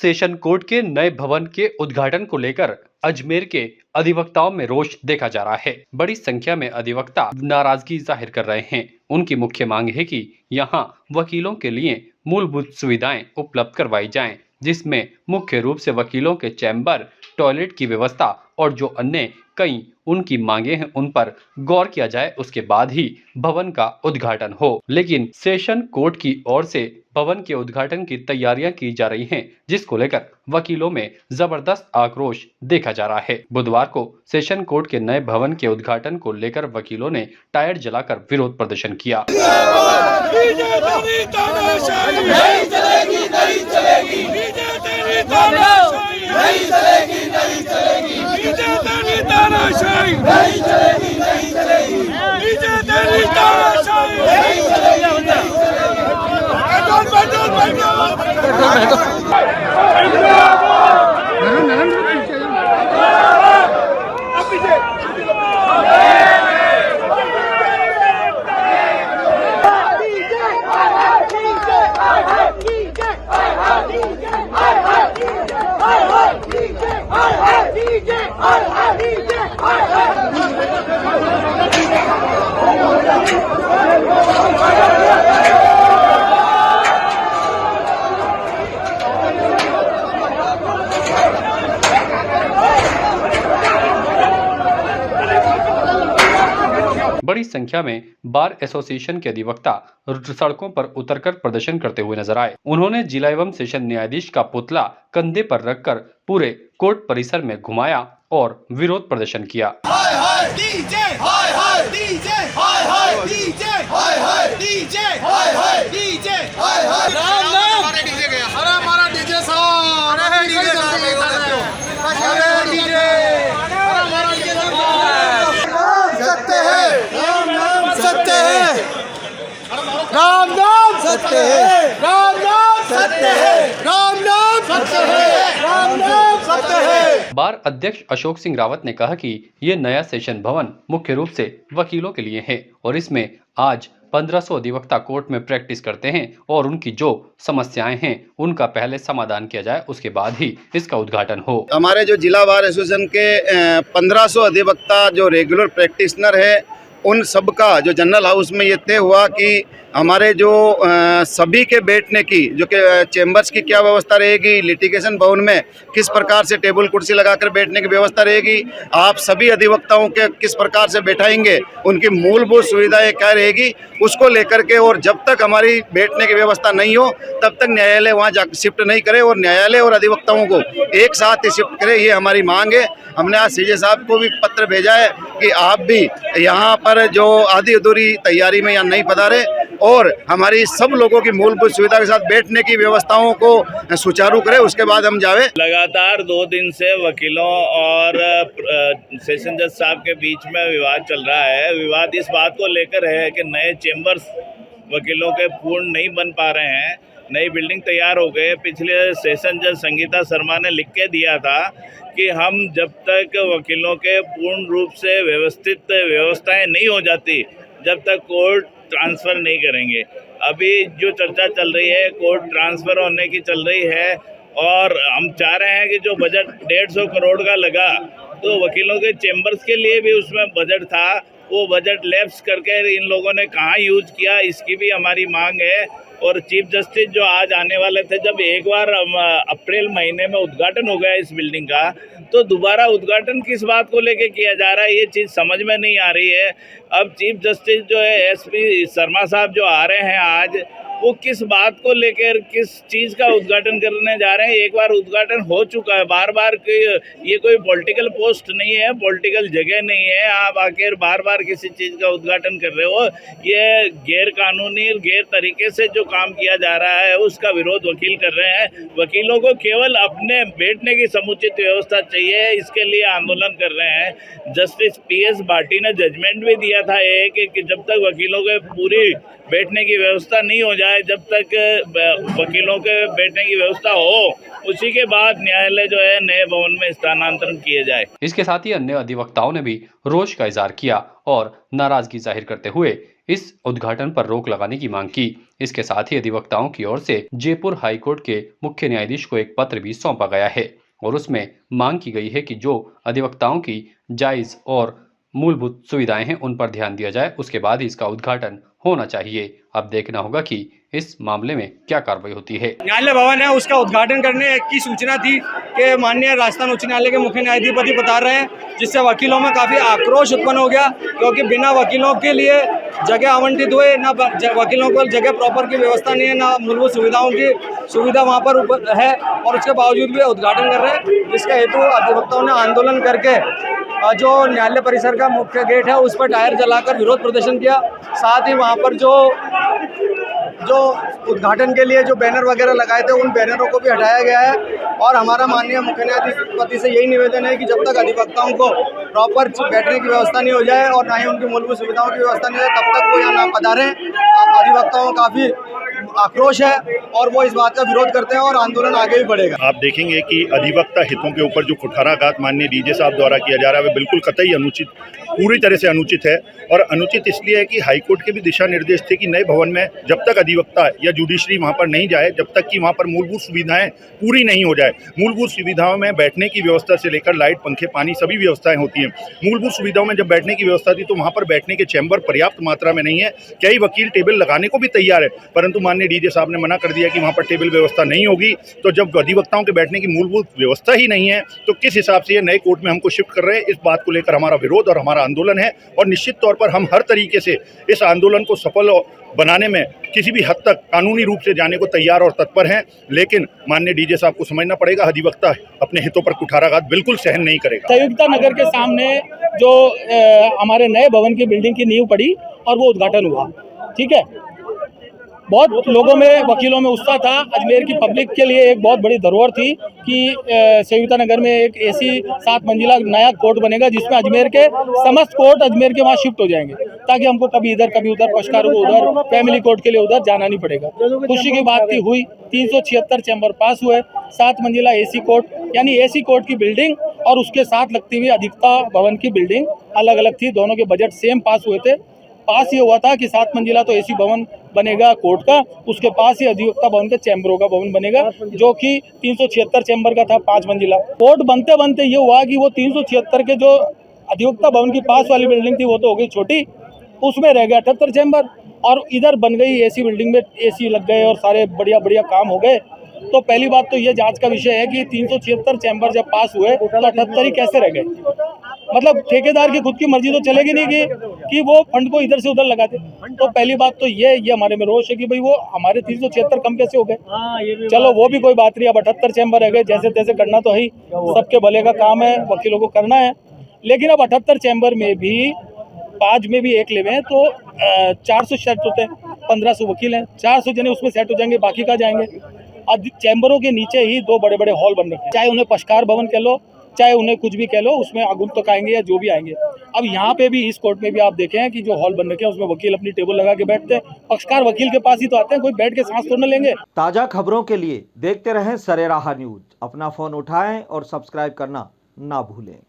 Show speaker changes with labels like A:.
A: Session court के नए भवन के उद्घाटन को लेकर अजमेर के अधिवक्ताओं में रोष देखा जा रहा है। बड़ी संख्या में अधिवक्ता नाराजगी जाहिर कर रहे हैं। उनकी मुख्य मांग है कि यहां वकीलों के लिए मूलभूत सुविधाएं उपलब्ध करवाई जाएं, जिसमें मुख्य रूप से वकीलों के चैम्बर, टॉयलेट की व्यवस्था और जो अन्य कई उनकी मांगे हैं उन पर गौर किया जाए, उसके बाद ही भवन का उद्घाटन हो। लेकिन सेशन कोर्ट की ओर से भवन के उद्घाटन की तैयारियां की जा रही हैं, जिसको लेकर वकीलों में जबरदस्त आक्रोश देखा जा रहा है। बुधवार को सेशन कोर्ट के नए भवन के उद्घाटन को लेकर वकीलों ने टायर जलाकर विरोध प्रदर्शन किया। बड़ी संख्या में बार एसोसिएशन के अधिवक्ता सड़कों पर उतरकर प्रदर्शन करते हुए नजर आए। उन्होंने जिला एवं सेशन न्यायाधीश का पुतला कंधे पर रखकर पूरे कोर्ट परिसर में घुमाया और विरोध प्रदर्शन किया।
B: हाय हाय डीजे, हाय हाय डीजे, हाय हाय डीजे, हाय हाय डीजे, हाय हाय डीजे, हाय हाय राम नाम हमारे डीजे गया, हमारा डीजे साहब, अरे डीजे सत्य है, राम नाम सत्य है, राम नाम सत्य है, राम नाम सत्य है, राम नाम सत्य है, राम नाम सत्य है।
A: बार अध्यक्ष अशोक सिंह रावत ने कहा कि ये नया सेशन भवन मुख्य रूप से वकीलों के लिए है और इसमें आज 1500 अधिवक्ता कोर्ट में प्रैक्टिस करते हैं और उनकी जो समस्याएं हैं उनका पहले समाधान किया जाए, उसके बाद ही इसका उद्घाटन हो।
C: हमारे जो जिला बार एसोसिएशन के 1500 अधिवक्ता जो रेगुलर प्रैक्टिशनर है, उन सब का जो जनरल हाउस में ये तय हुआ कि हमारे जो सभी के बैठने की जो कि चैम्बर्स की क्या व्यवस्था रहेगी, लिटिगेशन भवन में किस प्रकार से टेबल कुर्सी लगाकर बैठने की व्यवस्था रहेगी, आप सभी अधिवक्ताओं के किस प्रकार से बैठाएंगे, उनकी मूलभूत सुविधाएं क्या रहेगी, उसको लेकर के, और जब तक हमारी बैठने की व्यवस्था नहीं हो तब तक न्यायालय वहाँ जा शिफ्ट नहीं करे और न्यायालय और अधिवक्ताओं को एक साथ ही शिफ्ट करे, ये हमारी मांग है। हमने आज सीजे साहब को भी पत्र भेजा है कि आप भी यहाँ पर जो आधी अधूरी तैयारी में यहाँ नहीं पधारे और हमारी सब लोगों की मूलभूत सुविधा के साथ बैठने की व्यवस्थाओं को सुचारू करें, उसके बाद हम जावे।
D: लगातार 2 दिन से वकीलों और सेशन जज साहब के बीच में विवाद चल रहा है। विवाद इस बात को लेकर है कि नए चेंबर्स वकीलों के पूर्ण नहीं बन पा रहे हैं। नई बिल्डिंग तैयार हो गए। पिछले सेशन जज संगीता शर्मा ने लिख के दिया था कि हम जब तक वकीलों के पूर्ण रूप से व्यवस्थित व्यवस्थाएं नहीं हो जाती, जब तक कोर्ट ट्रांसफ़र नहीं करेंगे। अभी जो चर्चा चल रही है कोर्ट ट्रांसफ़र होने की चल रही है और हम चाह रहे हैं कि जो बजट 150 करोड़ का लगा तो वकीलों के चेंबर्स के लिए भी उसमें बजट था, वो बजट लैप्स करके इन लोगों ने कहाँ यूज किया, इसकी भी हमारी मांग है। और चीफ जस्टिस जो आज आने वाले थे, जब एक बार अप्रैल महीने में उद्घाटन हो गया इस बिल्डिंग का, तो दोबारा उद्घाटन किस बात को लेके किया जा रहा है, ये चीज़ समझ में नहीं आ रही है। अब चीफ जस्टिस जो है एसपी शर्मा साहब जो आ रहे हैं आज, वो किस बात को लेकर किस चीज़ का उद्घाटन करने जा रहे हैं। एक बार उद्घाटन हो चुका है, बार बार ये कोई पॉलिटिकल पोस्ट नहीं है, पॉलिटिकल जगह नहीं है, आप आखिर बार बार किसी चीज़ का उद्घाटन कर रहे हो। ये गैर कानूनी गैर तरीके से जो काम किया जा रहा है उसका विरोध वकील कर रहे हैं। वकीलों को केवल अपने बैठने की समुचित व्यवस्था चाहिए, इसके लिए आंदोलन कर रहे हैं। जस्टिस PS भाटी ने जजमेंट भी दिया था कि जब तक वकीलों के पूरी बैठने की व्यवस्था नहीं हो जाए, जब तक वकीलों के बैठने की व्यवस्था हो, उसी के बाद न्यायालय जो है नए भवन में स्थानांतरण किए जाए।
A: इसके साथ ही अन्य अधिवक्ताओं ने भी रोष का इजहार किया और नाराजगी जाहिर करते हुए इस उद्घाटन पर रोक लगाने की मांग की। इसके साथ ही अधिवक्ताओं की ओर से जयपुर हाईकोर्ट के मुख्य न्यायाधीश को एक पत्र भी सौंपा गया है और उसमें मांग की गई है कि जो अधिवक्ताओं की जायज और मूलभूत सुविधाएं हैं उन पर ध्यान दिया जाए, उसके बाद ही इसका उद्घाटन होना चाहिए। अब देखना होगा कि इस मामले में क्या कार्रवाई होती है।
B: न्यायालय भवन है, उसका उद्घाटन करने की सूचना थी कि माननीय राजस्थान उच्च न्यायालय के मुख्य न्यायाधीश बता रहे हैं, जिससे वकीलों में काफ़ी आक्रोश उत्पन्न हो गया, क्योंकि बिना वकीलों के लिए जगह आवंटित हुए, ना वकीलों को जगह प्रॉपर की व्यवस्था नहीं है, ना मूलभूत सुविधाओं की सुविधा वहाँ पर है, और उसके बावजूद भी उद्घाटन कर रहे हैं, जिसका हेतु अधिवक्ताओं ने आंदोलन करके जो न्यायालय परिसर का मुख्य गेट है उस पर टायर जलाकर विरोध प्रदर्शन किया। साथ ही वहाँ पर जो उद्घाटन के लिए जो बैनर वगैरह लगाए थे उन बैनरों को भी हटाया गया है। और हमारा माननीय मुख्य न्यायाधीश से यही निवेदन है कि जब तक अधिवक्ताओं को प्रॉपर बैठने की व्यवस्था नहीं हो जाए और ना ही उनकी मूलभूत सुविधाओं की व्यवस्था नहीं हो जाए, तब तक वो यहाँ ना पधारें। अधिवक्ताओं का काफ़ी आक्रोश है और वो इस बात का विरोध करते हैं और आंदोलन आगे भी बढ़ेगा।
E: आप देखेंगे कि अधिवक्ता हितों के ऊपर जो कुठाराघात माननीय डीजे साहब द्वारा किया जा रहा है, वह बिल्कुल कतई अनुचित, पूरी तरह से अनुचित है। और अनुचित इसलिए है कि हाईकोर्ट के भी दिशा निर्देश थे कि नए भवन में जब तक अधिवक्ता या जुडिशरी वहां पर नहीं जाए, जब तक कि वहां पर मूलभूत सुविधाएं पूरी नहीं हो जाए, मूलभूत सुविधाओं में बैठने की व्यवस्था से लेकर लाइट, पंखे, पानी सभी व्यवस्थाएं होती हैं। मूलभूत सुविधाओं में जब बैठने की व्यवस्था थी तो वहां पर बैठने के चैम्बर पर्याप्त मात्रा में नहीं है। कई वकील टेबल लगाने को भी तैयार है, परंतु माननीय डीजे साहब ने मना कर दिया कि वहां पर टेबल व्यवस्था नहीं होगी। तो जब अधिवक्ताओं के बैठने की मूलभूत व्यवस्था ही नहीं है तो किस हिसाब से ये नए कोर्ट में हमको शिफ्ट कर रहे हैं, इस बात को लेकर हमारा विरोध और हमारा आंदोलन है। और निश्चित तौर पर हम हर तरीके से इस आंदोलन को सफल बनाने में किसी भी हद तक कानूनी रूप से जाने को तैयार और तत्पर हैं, लेकिन माननीय डीजे साहब को समझना पड़ेगा, अधिवक्ता अपने हितों पर कुठाराघात बिल्कुल सहन नहीं करेगा।
F: संयुक्ता नगर के सामने जो हमारे नए भवन की बिल्डिंग की नींव पड़ी और वो उद्घाटन हुआ, ठीक है। बहुत लोगों में, वकीलों में उत्साह था। अजमेर की पब्लिक के लिए एक बहुत बड़ी धरोहर थी कि संयुक्ता नगर में एक एसी 7 मंजिला नया कोर्ट बनेगा, जिसमें अजमेर के समस्त कोर्ट अजमेर के वहाँ शिफ्ट हो जाएंगे, ताकि हमको कभी इधर कभी उधर, पक्षकारों को उधर, फैमिली कोर्ट के लिए उधर जाना नहीं पड़ेगा। खुशी की बात थी, हुई 376 चैम्बर पास हुए, 7 मंजिला एसी कोर्ट, यानी एसी कोर्ट की बिल्डिंग और उसके साथ लगती हुई अधिवक्ता भवन की बिल्डिंग अलग अलग थी। दोनों के बजट सेम पास हुए थे। पास ये हुआ था कि 7 मंजिला तो एसी भवन बनेगा कोर्ट का, उसके पास ही अधिवक्ता भवन के चैम्बरों का भवन बनेगा, जो कि 376 चैम्बर का था, 5 मंजिला। कोर्ट बनते बनते ये हुआ कि वो 376 के जो अधिवक्ता भवन की पास वाली बिल्डिंग थी वो तो हो गई छोटी, उसमें रह गया 78 चैम्बर, और इधर बन गई एसी बिल्डिंग में एसी लग गए और सारे बढ़िया बढ़िया काम हो गए। तो पहली बात तो ये जांच का विषय है कि 376 चैम्बर जब पास हुए तो 78 ही कैसे रह गए। मतलब ठेकेदार की खुद की मर्जी तो चलेगी नहीं कि वो फंड को इधर से उधर लगाते। तो पहली बात तो ये हमारे में रोष है कि भाई वो हमारे 376 कम कैसे हो गए। चलो वो भी कोई बात नहीं, अब 78 चैम्बर रह गए, जैसे तैसे करना तो है ही, सबके भले का काम है, वकीलों को करना है। लेकिन अब 78 चैम्बर में भी 5 में भी एक लेवे हैं तो 400 सेट होते हैं, 1500 वकील हैं, 400 जने उसमें सेट हो जाएंगे, बाकी कहाँ जाएंगे। चैम्बरों के नीचे ही 2 बड़े बड़े हॉल बन रखे हैं, चाहे उन्हें पक्षकार भवन कह लो, चाहे उन्हें कुछ भी कह लो, उसमें आगंतुक आएंगे या जो भी आएंगे। अब यहाँ पे भी इस कोर्ट में भी आप देखें हैं कि जो हॉल बन रखे हैं उसमें वकील अपनी टेबल लगा के बैठते हैं, पक्षकार वकील के पास ही तो आते हैं, कोई बैठ के सांस तो न लेंगे।
G: ताज़ा खबरों के लिए देखते रहें सरेराह न्यूज। अपना फोन उठाएं और सब्सक्राइब करना ना भूलें।